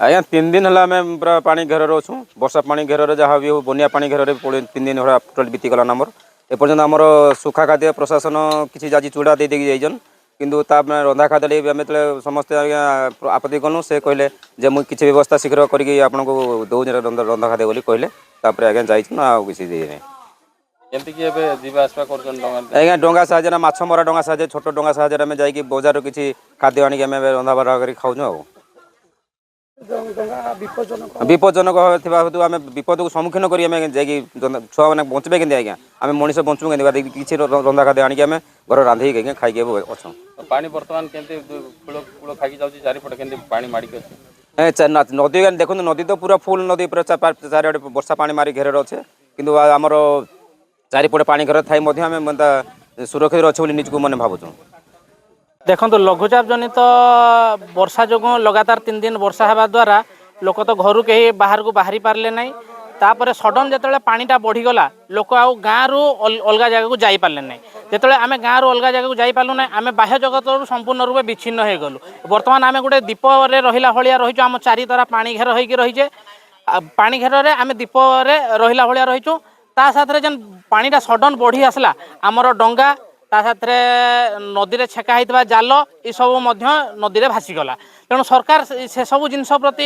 आज्ञा 3 दिन है पूरा पानी घेर अच्छू वर्षा पानी घेर जहाँ भी हो बनिया पानी घेर 3 दिन है टोटाल बीतीगला आमर एपर्तंत आमर सुखा खाद्य प्रशासन किसी आज चूड़ा दे जाइछन किंतु रंधा खाद्य आम समस्ते आज्ञा आपत्ति कलु से कहले जे मुझे किसी व्यवस्था शीघ्र करके आपको दौर रंधा खाद्य बोली कहले आज्ञा जाइछन आ किसी दे आज्ञा डंगा साहय माछ मरा डंगा साहय छोट डंगा साहय आम जाकि बजार किसी खाद्य आनिक आम रंधा बढ़ा कर खाऊ विपज्जनक हेतु आम विपद को सम्मुखीन कर छुआ मैंने बचबे के आज्ञा आम मनीष बचू के किसी रंधा खाद्य आनिक आम घर रांधिक खाई अच्छा पानी बर्तमान चारिपटे पानी माड़िक नदी देखो नदी तो पूरा फुल नदी पूरा चारिड़े वर्षा पानी मारी घेर अच्छे किंतु आमर चारिपटे पानी घर थाई आम सुरक्षित अच्छे निजक मैंने भावुँ देखो लघुचाप जनित वर्षा जो लगातार 3 दिन वर्षा होगा द्वारा लोक तो घर कहीं बाहर को बाहरी पारे ना तापर सडन जो पानीटा बढ़ीगला लोक आउ गाँव अलग जगह को जापारे ना जो आम गाँव अलग जगह को जापारू ना आम बाह्य जगत संपूर्ण रूप विच्छिन्न हो गलु बर्तमान आम गोटे दीप रहा भाया रही आम चारि तरह पानी घेर होगी रहीचे पानी घेर आम दीप रहा भाया रहीचु ता साथ जेन पानीटा सडन बढ़ी आसला आमर डंगा ता साथ नदी में छेका होता जाल ये सब नदी में भासीगला तेणु सरकार से सब जिनस प्रति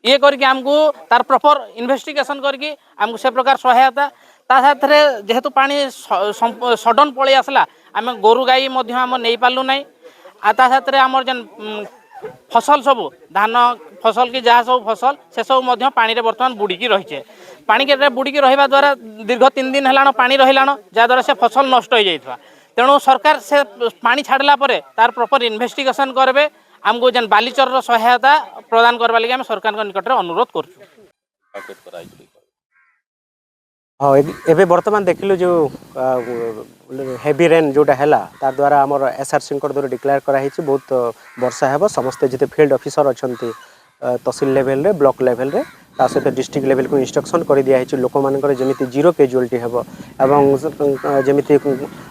ये करके आमको तार प्रॉपर इन्वेस्टिगेशन करके आमको से प्रकार सहायता ता साथ जेहेतु पानी सडन पलि आसला आम गोरु गाई आम नहीं पार्लु ना ता साथ आमर जेन फसल सब धान फसल कि जहाँ सब फसल से सब पानी बर्तमान बुड़िकी रही पानी के बुड़िकी रहा द्वारा दीर्घ 3 दिन है पानी रहा जहाँद्वारा से फसल नष्ट हो जाता तेणु सरकार से पानी छाड़ला तार प्रॉपर इन्वेस्टिगेशन करेंगे आमको जेन बालीचर सहायता प्रदान करवा लगे आम सरकार निकट में अनुरोध कर हाँ एबे वर्तमान देखिलु जो हेवी रेन जोटा है तार द्वारा आमर एसआरसी द्वारा डिक्लेयर कराई बहुत वर्षा है समस्ते जिते फील्ड ऑफिसर अच्छा तहसिल लेवल रे ब्लॉक लेवल रे ता सहित डिस्ट्रिक्ट लेवल को इंस्ट्रक्शन कर दिखाई लोक मानकर जमी जीरो कैजुअलिटी हे एवं जमी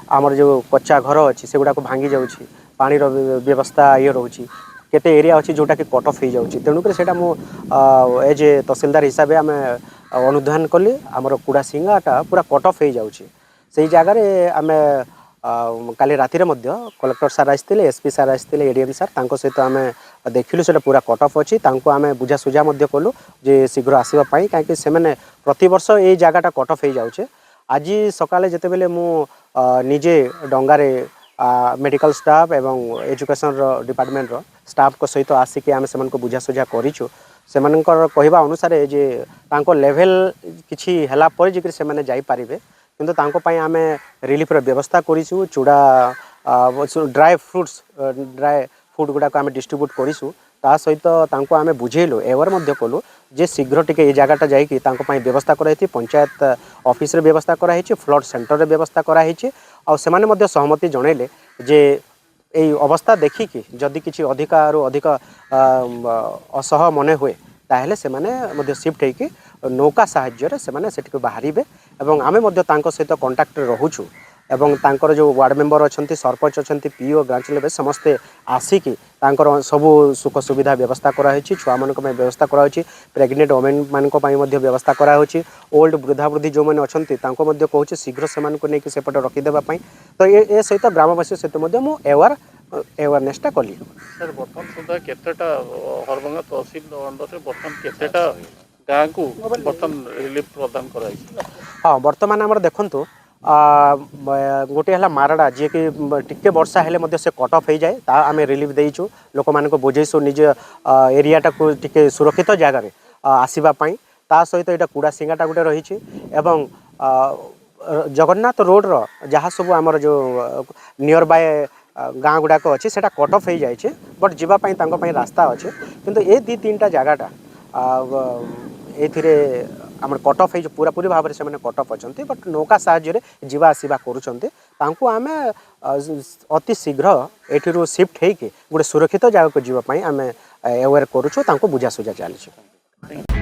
आमर जो कच्चा घर अच्छी से गुड़ाक भांगी जाऊँगी पानी व्यवस्था ये रोचे केते एरिया अच्छी जोटा कि कट ऑफ हो जाऊँगी तेणुक एज ए तहसिलदार हिसाब से आम अनुधान कली आमर कुड़ा सिंगाटा पूरा कट ऑफ हो जाऊँगी से जगार आम काली राति कलेक्टर सार आसते एसपी सार आसते एडीएम सार तांको सहित आम देखिलु से पूरा कट ऑफ अच्छी आम बुझा सुझा कलु जे शीघ्र आसवाई कहीं से प्रति वर्ष ये जगटा कट ऑफ हो जाऊे आज सकाले जिते बेले मु निजे डंगारे मेडिकल स्टाफ एवं एजुकेशन डिपार्टमेंट स्टाफ को सहित आसिक आम से बुझा सुझा करूँ से कहवा अनुसार जे तांको लेवल किछि हला पर जे से माने जाई पारिबे किंतु तांको पई आमे रिलीफ रो व्यवस्था करिसु चूड़ा ड्राई फ्रूट्स ड्राई फूड गुडा को आमे डिस्ट्रीब्यूट करिसु ता सहित तांको आमे बुझेलु एवर मध्य कलु जे शीघ्र टिके ए जगहटा जाई कि तांको पई व्यवस्था कराई पंचायत ऑफिस रे व्यवस्था कराई फ्लड सेंटर रे व्यवस्था कराई आ सेमाने मध्य सहमति जणैले जे এই অবস্থা দেখিকি যদি কিছু অধিকারু অধিক অসহ মনে हुए তাহলে সেমানে মধ্য শিফট হইকি নৌকা সাহায্যরে সেমানে সেটিকে বাহারিবে এবং আমি মধ্য তাঙ্ক সহিত কন্টাক্টরে রহুছু এবং তাঙ্কর যে ওয়ার্ড মেম্बर অছন্তি सरपंच অছন্তি পিও ব্রাঞ্চ লেভেল সমস্তে আসিকি তাঙ্কর সবু সুখ সুবিধা ব্যবস্থা করা হয়েছি ছুয়া মানক পই ব্যবস্থা করা হয়েছি প্রেগনেন্ট ওমেন মানক পই মধ্য ব্যবস্থা করা হয়েছি ওল্ড বৃদ্ধা বৃদ্ধি जो माने অছন্তি তাঙ্ক মধ্য কହୁছি শীঘ্র সেমানক নেকি সেপটে রখি দেবা পই তো এ সহিত গ্রামবাসী সহিত মধ্য মু एवारनेसटा कली सर बर्तमान सुधा केतेटा हरभंगा तहसील अंडर से बर्तमान केतेटा गाँ को बर्तमान रिलीफ प्रदान कराई हाँ बर्तमान आमर देखंतु गोटे है मारड़ा जी कि टिके वर्षा हेले से कट ऑफ हो जाए ता आम रिलीफ देइछु लोक मानको बुझेसु निज एरियाटा को टिके सुरक्षित जगार आसवाई ता सहित यहाँ कुड़ा सिंगाटा गोटे रही एवं जगन्नाथ रोड रो जहाँ सब आमर जो नियर बाय गाँ गुड़ाक अच्छे से कट ऑफ हो जाए बट जीवाई रास्ता अच्छे किंतु ये 2-3टा जगहटा ये आम कट ऑफ हो पूरा पूरी भाव में कट ऑफ अच्छा बट नौका साहाय्य जीवा आसवा करें अति शीघ्र ये शिफ्ट होके गोटे सुरक्षित जगह को जीवाई आम अवेयर करुँ बुझा सुझा चली।